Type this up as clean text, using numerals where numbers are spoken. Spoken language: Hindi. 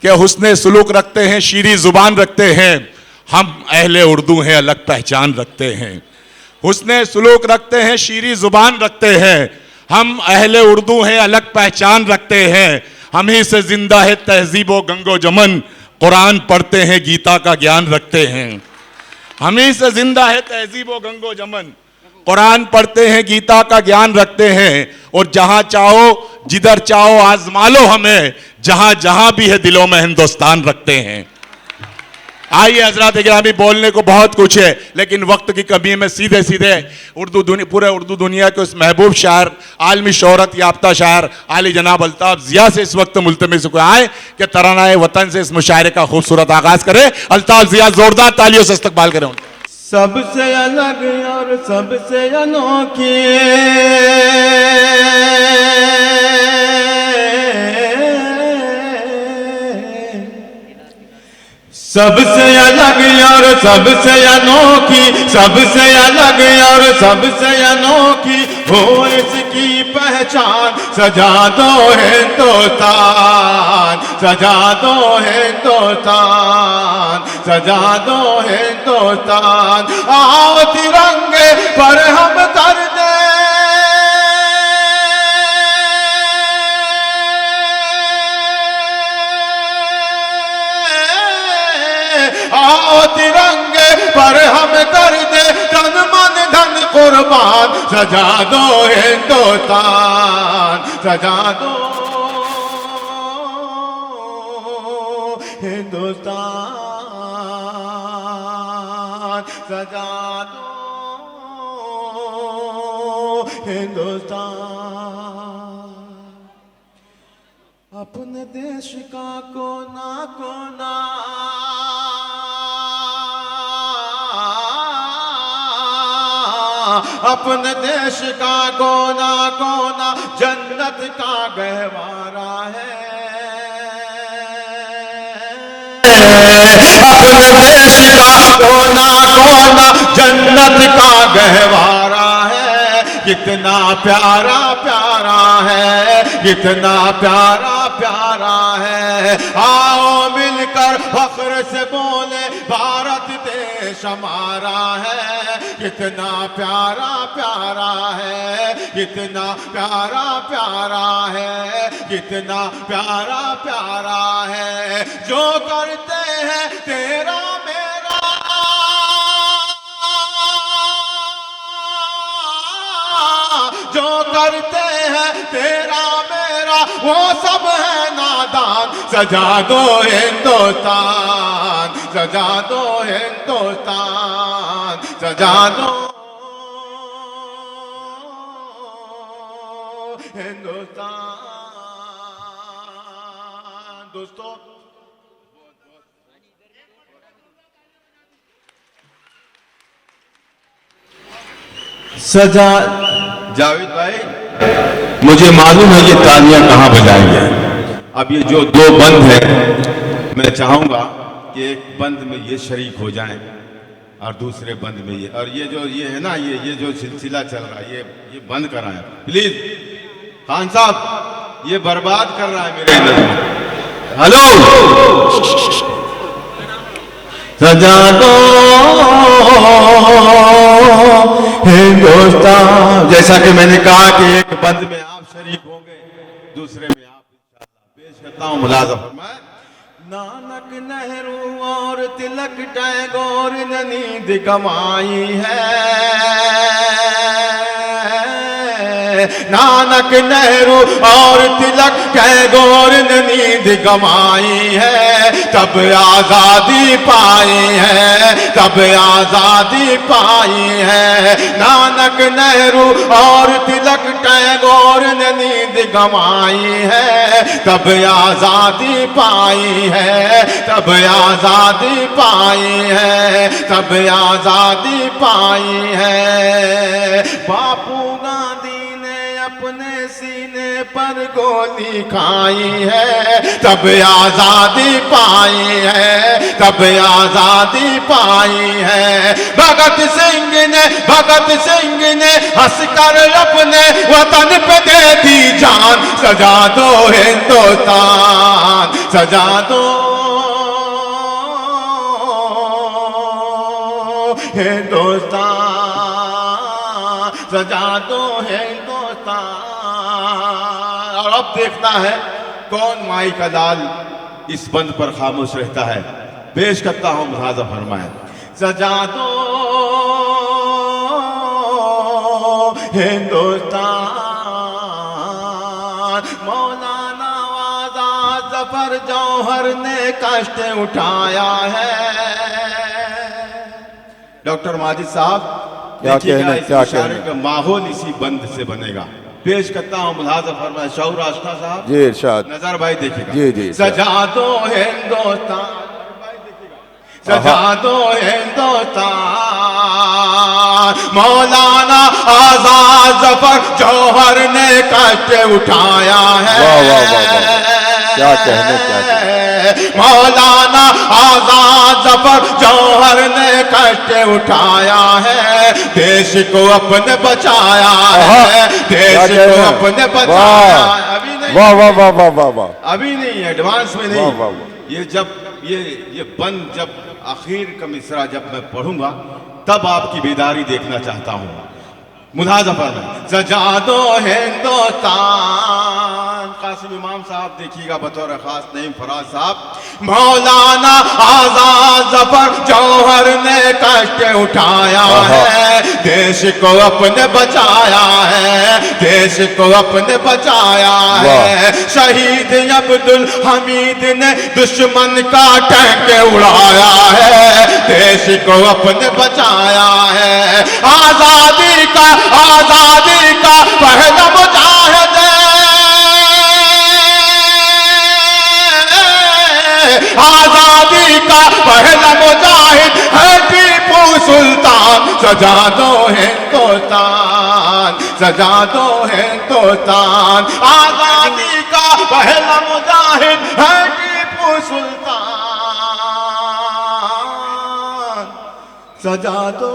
कि हुस्ने सुलूक रखते हैं, शीरी जुबान रखते हैं, हम अहले उर्दू हैं, अलग पहचान रखते हैं। हुस्ने सुलूक रखते हैं, शीरी जुबान रखते हैं, हम अहले उर्दू हैं, अलग पहचान रखते हैं। हम ही से जिंदा है तहजीब व गंगो जमन, कुरान पढ़ते हैं, गीता का ज्ञान रखते हैं। हम ही से जिंदा है तहजीब व गंगो जमन, कुरान पढ़ते हैं, गीता का ज्ञान रखते हैं। और जहां चाहो जिधर चाहो आजमा लो हमें, जहां जहां भी है दिलों में हिंदुस्तान रखते हैं। आइए हजरत गिरामी, बोलने को बहुत कुछ है लेकिन वक्त की कमी में सीधे सीधे पूरे उर्दू दुनिया के उस महबूब शायर, आलमी शोहरत याफ्ता शायर आली जनाब अल्ताफ जिया से इस वक्त मुल्तमिस को आए कि तरानाए वतन से इस मुशायरे का खूबसूरत आगाज करे। अल्ताफ जिया जोरदार तालियों से इस्तकबाल करें। सबसे अलग और सबसे अनोखी सबसे अलग और सबसे अनोखी, सबसे अलग और सबसे अनोखी हो इसकी पहचान। सजा दो हिंदुस्तान, सजा दो हिंदुस्तान, सजा दो हिंदुस्तान। आओ तिरंगे पर हम कर दे आओ तिरंगे पर हम कर दे तन मन धन कुर्बान। सजा दो हिंदुस्तान, सजा दो हिंदुस्तान, सजा दो हिंदुस्तान। अपने देश का कोना कोना अपने देश का कोना कोना जन्नत का गहवारा है। अपने देश का कोना कोना जन्नत का गहवारा है। कितना प्यारा प्यारा है, कितना प्यारा प्यारा है। आओ मिलकर फख्र से बोले भारत देश हमारा है। कितना प्यारा प्यारा है, कितना प्यारा प्यारा है, कितना प्यारा प्यारा है। जो करते हैं तेरा मेरा, जो करते हैं तेरा मेरा वो सब है नादान। सजा दो हिंदुस्तान, सजा दो हिंदुस्तान, सजा दो हिंदुस्तान। दोस्तों सजा जावेद भाई, मुझे मालूम है ये तालियां कहां बजाएंगे। अब ये जो दो बंद है, मैं चाहूंगा कि एक बंद में ये शरीक हो जाएं और दूसरे बंद में ये, और ये जो ये है ना, ये जो सिलसिला चल रहा है ये बंद कराएं प्लीज। खान साहब ये बर्बाद कर रहा है मेरे नजर। हेलो, सजा दो हिंदुस्तान। जैसा कि मैंने कहा कि एक बंद में आप शरीक होंगे, दूसरे में आप इंशाअल्लाह। पेश करता हूं मुलाज़म फरमाए। नानक नेहरू और तिलक टैगोर ने नींद कमाई है। नानक नेहरू और तिलक टैगोर ने नींद कमाई है। तब आजादी पाई है, तब आजादी पाई है। नानक नेहरू और तिलक टैगोर ने नींद कमाई है। तब आजादी पाई है, तब आजादी पाई है, तब आजादी पाई है। बापू गांधी ने अपने सीने पर गोली खाई है, तब आजादी पाई है, तब आजादी पाई है। भगत सिंह ने हंसकर अपने वतन पे दे दी जान, सजा दो हिंदुस्तान, सजा दो हिंदुस्तान, सजा दो हिंदुस्तान। और अब देखना है कौन माई का लाल इस बंद पर खामोश रहता है। पेश करता हूं मुलाजा फरमाए, सजा दो हिंदुस्तान। मौलाना आजाद जफर जौहर ने कष्ट उठाया है। डॉक्टर माजिद साहब क्या कहने का माहौल इसी बंद से बनेगा। पेश करता हूं मुलाजा फरमाए शौर आशना साहब जी इरशाद। नजर भाई देखिएगा, जी जी सजा दो हिंदुस्तान, सजा दो हिंदुस्तान। मौलाना आजाद जफर जौहर ने कष्ट उठाया है। वाह वाह वाह वाह, क्या कहने, क्या कहने। मौलाना आजाद जफर जौहर ने कष्ट उठाया है, देश को अपने बचाया है, देश को अपने बचाया। अभी नहीं, वाह वाह वाह वाह वाह वाह, अभी नहीं, एडवांस में नहीं। वाह वाह वाह। ये जब ये बंद जब आखिर का मिसरा जब मैं पढ़ूंगा तब आपकी बेदारी देखना चाहता हूं। मुलाजा फरमाए, सजा दो हिंदुस्तान। कासिम इमाम साहब देखिएगा बतौर खास नईम फराज साहब। मौलाना आजाद जफर जौहर ने कष्ट उठाया है, देश को अपने बचाया है, देश को अपने बचाया है। शहीद अब्दुल हमीद ने दुश्मन का टैंक उड़ाया है, देश को अपने बचाया है। आजादी का पहला मुजाहिद, आजादी का पहला मुजाहिद है टीपू सुल्तान। सजा दो हिंदुस्तान, सजा दो हिंदुस्तान। आजादी का पहला मुजाहिद है टीपू सुल्तान, सजा दो